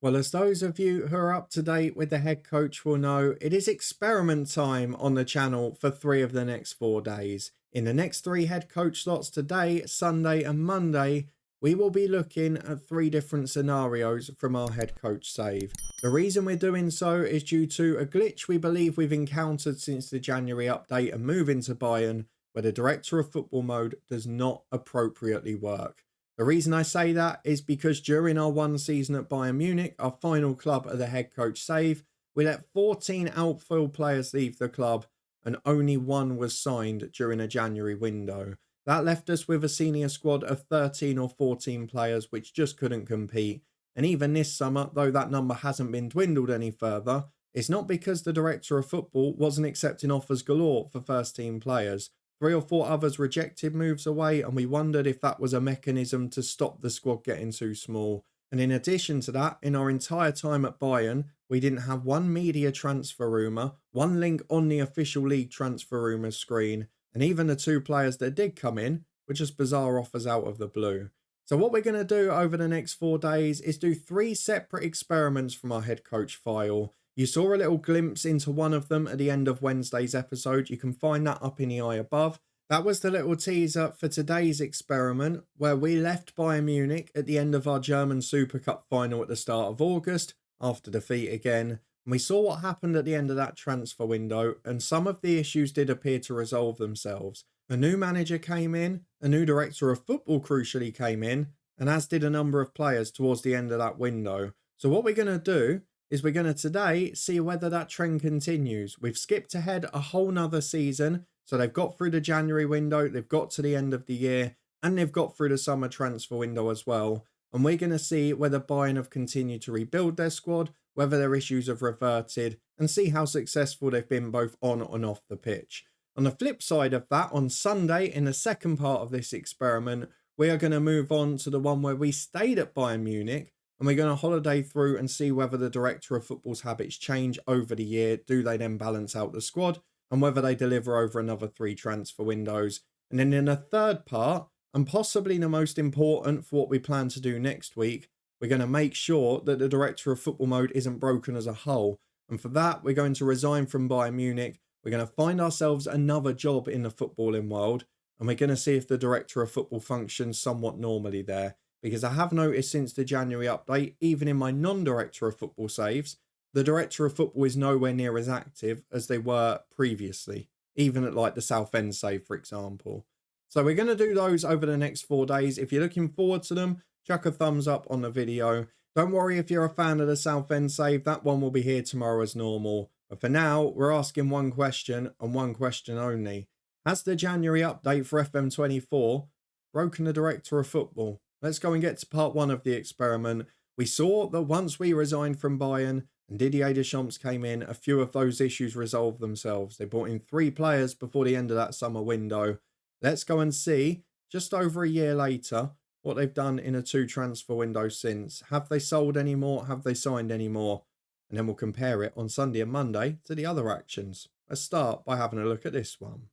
Well, as those of you who are up to date with the head coach will know, it is experiment time on the channel for 3 of the next 4 days. In the next 3 head coach slots today, Sunday, and Monday, we will be looking at 3 different scenarios from our head coach save. The reason we're doing so is due to a glitch we believe we've encountered since the January update and move into Bayern, where the director of football mode does not appropriately work. The reason I say that is because during our one season at Bayern Munich, our final club of the head coach save, we let 14 outfield players leave the club and only one was signed during a January window. That left us with a senior squad of 13 or 14 players which just couldn't compete. And even this summer, though that number hasn't been dwindled any further, it's not because the director of football wasn't accepting offers galore for first team players. 3 or 4 others rejected moves away, and we wondered if that was a mechanism to stop the squad getting too small. And in addition to that, in our entire time at Bayern, we didn't have one media transfer rumour, one link on the official league transfer rumours screen, and even the 2 players that did come in were just bizarre offers out of the blue. So what we're going to do over the next 4 days is do 3 separate experiments from our head coach file. You saw a little glimpse into one of them at the end of Wednesday's episode. You can find that up in the eye above. That was the little teaser for today's experiment, where we left Bayern Munich at the end of our German Super Cup final at the start of August, after defeat again. And we saw what happened at the end of that transfer window, and some of the issues did appear to resolve themselves. A new manager came in, a new director of football crucially came in, and as did a number of players towards the end of that window. So what we're going to do is we're going to today see whether that trend continues. We've skipped ahead a whole nother season. So they've got through the January window, they've got to the end of the year, and they've got through the summer transfer window as well. And we're going to see whether Bayern have continued to rebuild their squad, whether their issues have reverted, and see how successful they've been both on and off the pitch. On the flip side of that, on Sunday, in the second part of this experiment, we are going to move on to the one where we stayed at Bayern Munich, and we're going to holiday through and see whether the director of football's habits change over the year. Do they then balance out the squad? And whether they deliver over another 3 transfer windows. And then in the third part, and possibly the most important for what we plan to do next week, we're going to make sure that the director of football mode isn't broken as a whole. And for that, we're going to resign from Bayern Munich. We're going to find ourselves another job in the footballing world. And we're going to see if the director of football functions somewhat normally there. Because I have noticed since the January update, even in my non-director of football saves, the director of football is nowhere near as active as they were previously, even at like the Southend save, for example. So we're going to do those over the next 4 days. If you're looking forward to them, chuck a thumbs up on the video. Don't worry if you're a fan of the Southend save, that one will be here tomorrow as normal. But for now, we're asking one question and one question only. Has the January update for FM24 broken the director of football? Let's go and get to part 1 of the experiment. We saw that once we resigned from Bayern, and Didier Deschamps came in, a few of those issues resolved themselves. They brought in 3 players before the end of that summer window. Let's go and see, just over a year later, what they've done in a 2 transfer windows since. Have they sold any more? Have they signed any more? And then we'll compare it on Sunday and Monday to the other actions. Let's start by having a look at this one.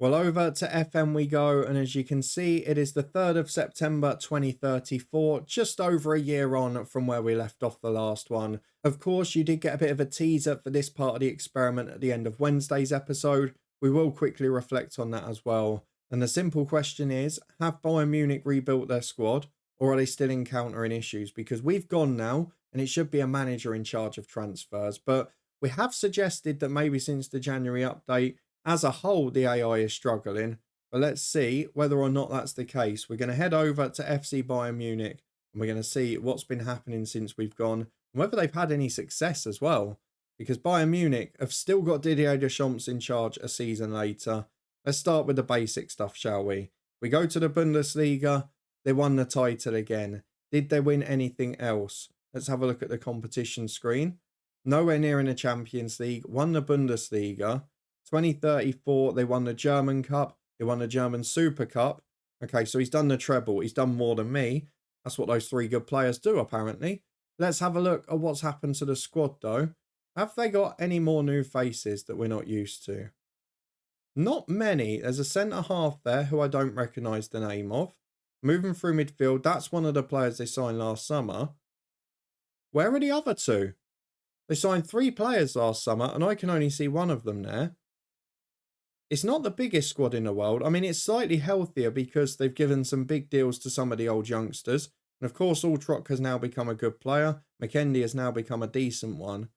Well, over to FM we go, and as you can see, it is the 3rd of September 2034, just over a year on from where we left off the last one. Of course, you did get a bit of a teaser for this part of the experiment at the end of Wednesday's episode. We will quickly reflect on that as well. And the simple question is, have Bayern Munich rebuilt their squad, or are they still encountering issues? Because we've gone now, and it should be a manager in charge of transfers. But we have suggested that maybe since the January update, as a whole, the AI is struggling, but let's see whether or not that's the case. We're going to head over to FC Bayern Munich, and we're going to see what's been happening since we've gone, and whether they've had any success as well, because Bayern Munich have still got Didier Deschamps in charge a season later. Let's start with the basic stuff, shall we? We go to the Bundesliga. They won the title again. Did they win anything else? Let's have a look at the competition screen. Nowhere near in the Champions League. Won the Bundesliga. 2034, they won the German Cup. They won the German Super Cup. Okay, so he's done the treble. He's done more than me. That's what those 3 good players do, apparently. Let's have a look at what's happened to the squad, though. Have they got any more new faces that we're not used to? Not many. There's a centre-half there who I don't recognise the name of. Moving through midfield, that's one of the players they signed last summer. Where are the other two? They signed 3 players last summer, and I can only see one of them there. It's not the biggest squad in the world. I mean, it's slightly healthier because they've given some big deals to some of the old youngsters. And of course, Altrock has now become a good player. McKendy has now become a decent one.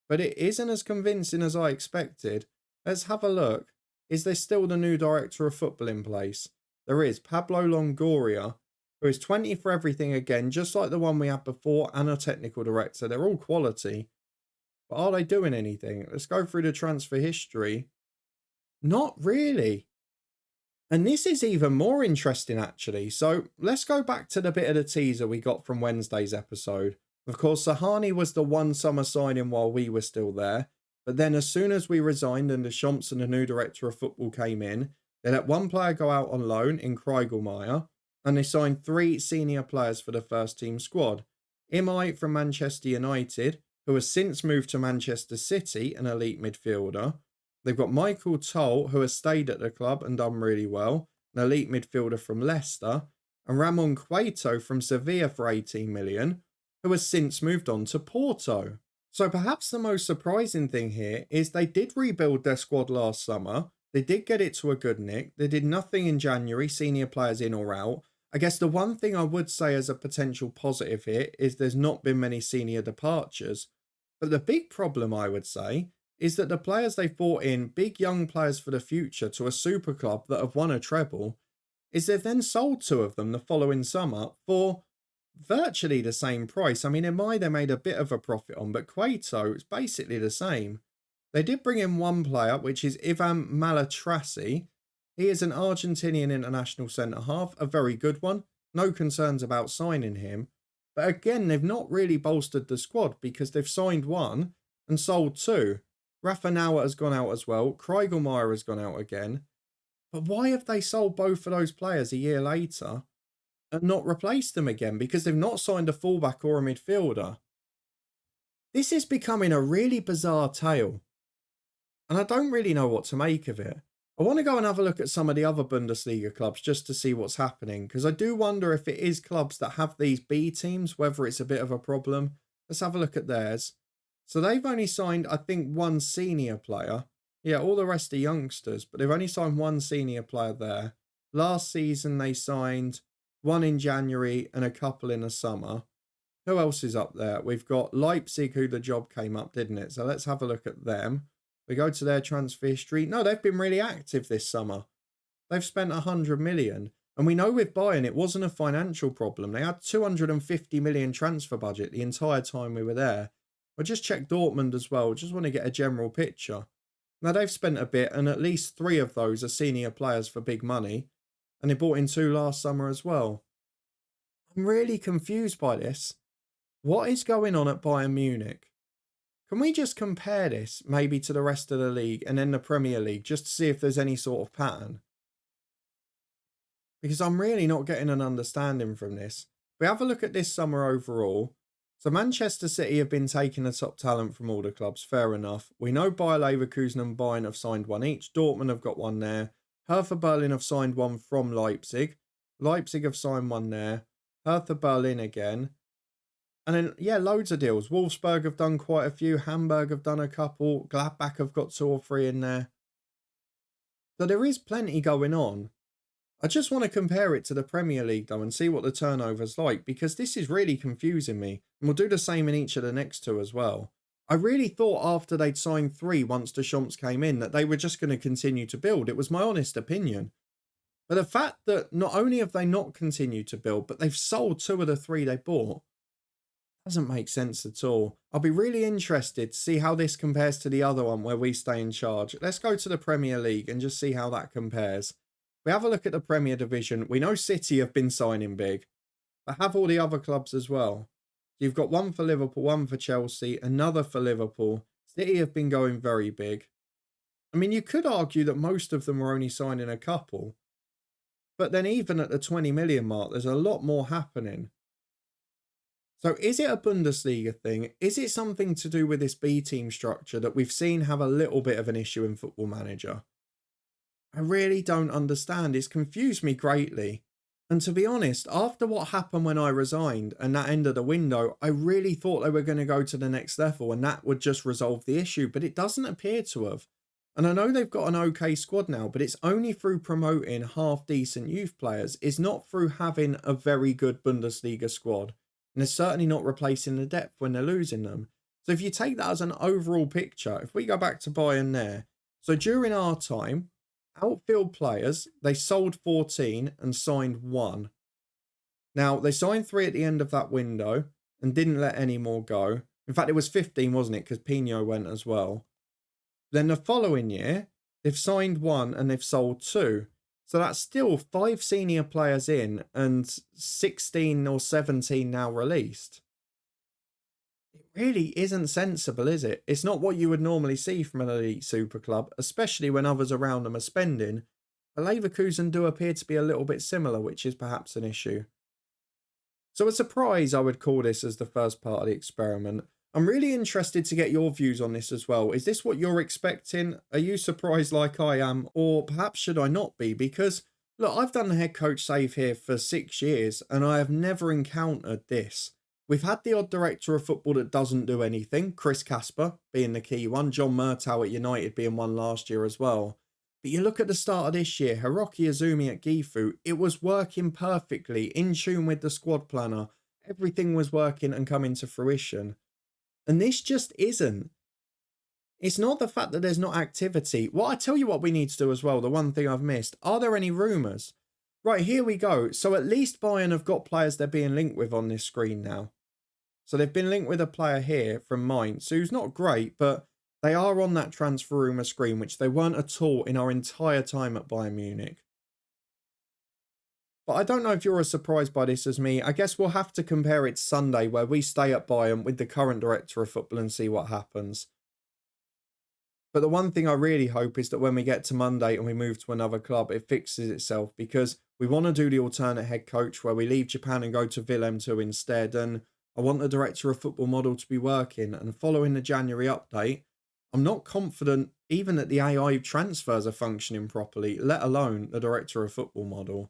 But it isn't as convincing as I expected. Let's have a look. Is there still the new director of football in place? There is, Pablo Longoria, who is 20 for everything again, just like the one we had before, and a technical director. They're all quality. But are they doing anything? Let's go through the transfer history. Not really. And this is even more interesting, actually. So let's go back to the bit of the teaser we got from Wednesday's episode. Of course, Sahani was the one summer signing while we were still there. But then as soon as we resigned and Deschamps and the new director of football came in, they let one player go out on loan in Kriegelmeyer, and they signed 3 senior players for the first team squad. Imai from Manchester United, who has since moved to Manchester City, an elite midfielder. They've got Michael Toll, who has stayed at the club and done really well, an elite midfielder from Leicester, and Ramon Cueto from Sevilla for 18 million, who has since moved on to Porto. So perhaps the most surprising thing here is they did rebuild their squad last summer. They did get it to a good nick. They did nothing in January, senior players in or out. I guess the one thing I would say as a potential positive here is there's not been many senior departures. But the big problem, I would say, is that the players they've brought in, big young players for the future to a super club that have won a treble, is they've then sold 2 of them the following summer for virtually the same price. I mean, Imai they made a bit of a profit on, but Cueto, it's basically the same. They did bring in one player, which is Ivan Malatrasi. He is an Argentinian international centre-half, a very good one. No concerns about signing him. But again, they've not really bolstered the squad because they've signed 1 and sold 2. Rafa Nauer has gone out as well. Kriegelmeyer has gone out again. But why have they sold both of those players a year later and not replaced them again? Because they've not signed a fullback or a midfielder. This is becoming a really bizarre tale. And I don't really know what to make of it. I want to go and have a look at some of the other Bundesliga clubs just to see what's happening. Because I do wonder if it is clubs that have these B teams, whether it's a bit of a problem. Let's have a look at theirs. So they've only signed, I think, 1 senior player. Yeah, all the rest are youngsters, but they've only signed 1 senior player there. Last season, they signed 1 in January and a couple in the summer. Who else is up there? We've got Leipzig, who the job came up, didn't it? So let's have a look at them. We go to their transfer history. No, they've been really active this summer. They've spent 100 million. And we know with Bayern, it wasn't a financial problem. They had 250 million transfer budget the entire time we were there. I'll just check Dortmund as well. Just want to get a general picture. Now, they've spent a bit, and at least 3 of those are senior players for big money. And they bought in 2 last summer as well. I'm really confused by this. What is going on at Bayern Munich? Can we just compare this maybe to the rest of the league and then the Premier League just to see if there's any sort of pattern? Because I'm really not getting an understanding from this. If we have a look at this summer overall. So Manchester City have been taking the top talent from all the clubs, fair enough. We know Bayer Leverkusen and Bayern have signed 1 each. Dortmund have got 1 there. Hertha Berlin have signed 1 from Leipzig. Leipzig have signed 1 there. Hertha Berlin again. And then, yeah, loads of deals. Wolfsburg have done quite a few. Hamburg have done a couple. Gladbach have got 2 or 3 in there. So there is plenty going on. I just want to compare it to the Premier League, though, and see what the turnover's like, because this is really confusing me. And we'll do the same in each of the next 2 as well. I really thought after they'd signed 3 once Deschamps came in that they were just going to continue to build. It was my honest opinion. But the fact that not only have they not continued to build, but they've sold 2 of the 3 they bought, doesn't make sense at all. I'll be really interested to see how this compares to the other one where we stay in charge. Let's go to the Premier League and just see how that compares. We have a look at the Premier Division. We know City have been signing big, but have all the other clubs as well. You've got 1 for Liverpool, 1 for Chelsea, another for Liverpool. City have been going very big. I mean, you could argue that most of them were only signing a couple, but then even at the 20 million mark, there's a lot more happening. So is it a Bundesliga thing? Is it something to do with this B team structure that we've seen have a little bit of an issue in Football Manager? I really don't understand. It's confused me greatly. And to be honest, after what happened when I resigned and that ended the window, I really thought they were going to go to the next level and that would just resolve the issue, but it doesn't appear to have. And I know they've got an okay squad now, but it's only through promoting half decent youth players. It's not through having a very good Bundesliga squad. And it's certainly not replacing the depth when they're losing them. So if you take that as an overall picture, if we go back to Bayern there, so during our time, outfield players, they sold 14 and signed 1. Now, they signed 3 at the end of that window and didn't let any more go. In fact, it was 15, wasn't it? Because Pino went as well. Then the following year, they've signed 1 and they've sold 2. So that's still 5 senior players in and 16 or 17 now released. It really isn't sensible, is it? It's not what you would normally see from an elite super club, especially when others around them are spending. But Leverkusen do appear to be a little bit similar, which is perhaps an issue. So a surprise, I would call this as the first part of the experiment. I'm really interested to get your views on this as well. Is this what you're expecting? Are you surprised like I am? Or perhaps should I not be? Because, look, I've done the head coach save here for 6 years and I have never encountered this. We've had the odd director of football that doesn't do anything, Chris Casper being the key one, John Murtow at United being one last year as well. But you look at the start of this year, Hiroki Izumi at Gifu, it was working perfectly, in tune with the squad planner. Everything was working and coming to fruition. And this just isn't. It's not the fact that there's not activity. Well, I tell you what we need to do as well, the one thing I've missed. Are there any rumours? Right, here we go. So at least Bayern have got players they're being linked with on this screen now. So they've been linked with a player here from Mainz, who's not great, but they are on that transfer rumour screen, which they weren't at all in our entire time at Bayern Munich. But I don't know if you're as surprised by this as me. I guess we'll have to compare it to Sunday, where we stay at Bayern with the current director of football and see what happens. But the one thing I really hope is that when we get to Monday and we move to another club, it fixes itself, because we want to do the alternate head coach where we leave Japan and go to Willem 2 instead. And I want the director of football model to be working. And following the January update, I'm not confident even that the AI transfers are functioning properly, let alone the director of football model.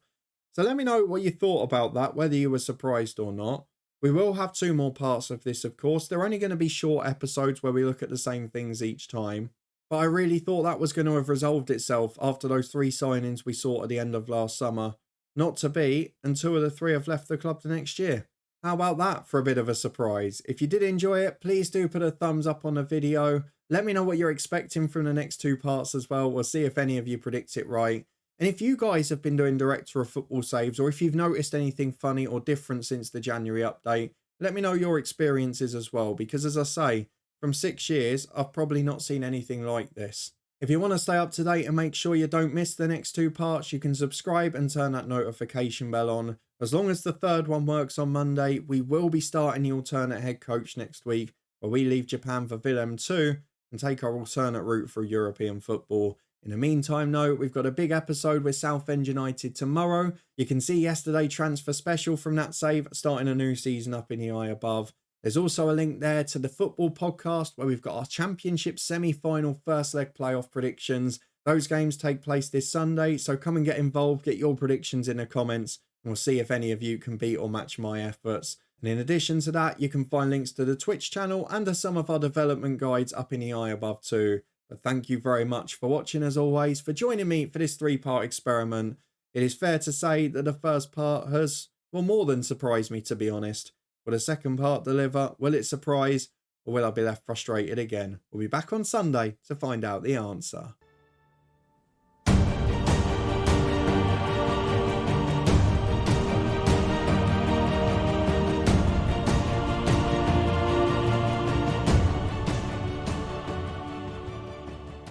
So let me know what you thought about that, whether you were surprised or not. We will have 2 more parts of this, of course. They're only going to be short episodes where we look at the same things each time. But I really thought that was going to have resolved itself after those 3 signings we saw at the end of last summer. Not to be, and 2 of the 3 have left the club the next year. How about that for a bit of a surprise? If you did enjoy it, please do put a thumbs up on the video. Let me know what you're expecting from the next 2 parts as well. We'll see if any of you predict it right. And if you guys have been doing director of football saves, or if you've noticed anything funny or different since the January update, let me know your experiences as well. Because as I say, from 6 years, I've probably not seen anything like this. If you want to stay up to date and make sure you don't miss the next 2 parts, you can subscribe and turn that notification bell on. As long as the 3rd one works on Monday, we will be starting the alternate head coach next week, where we leave Japan for Willem 2 and take our alternate route through European football. In the meantime, though, we've got a big episode with Southend United tomorrow. You can see yesterday transfer special from that save, starting a new season up in the eye above. There's also a link there to the football podcast where we've got our championship semi-final first leg playoff predictions. Those games take place this Sunday, so come and get involved, get your predictions in the comments, and we'll see if any of you can beat or match my efforts. And in addition to that, you can find links to the Twitch channel and to some of our development guides up in the eye above too. But thank you very much for watching, as always, for joining me for this 3-part experiment. It is fair to say that the first part has, well, more than surprised me, to be honest. Will the second part deliver? Will it surprise? Or will I be left frustrated again? We'll be back on Sunday to find out the answer.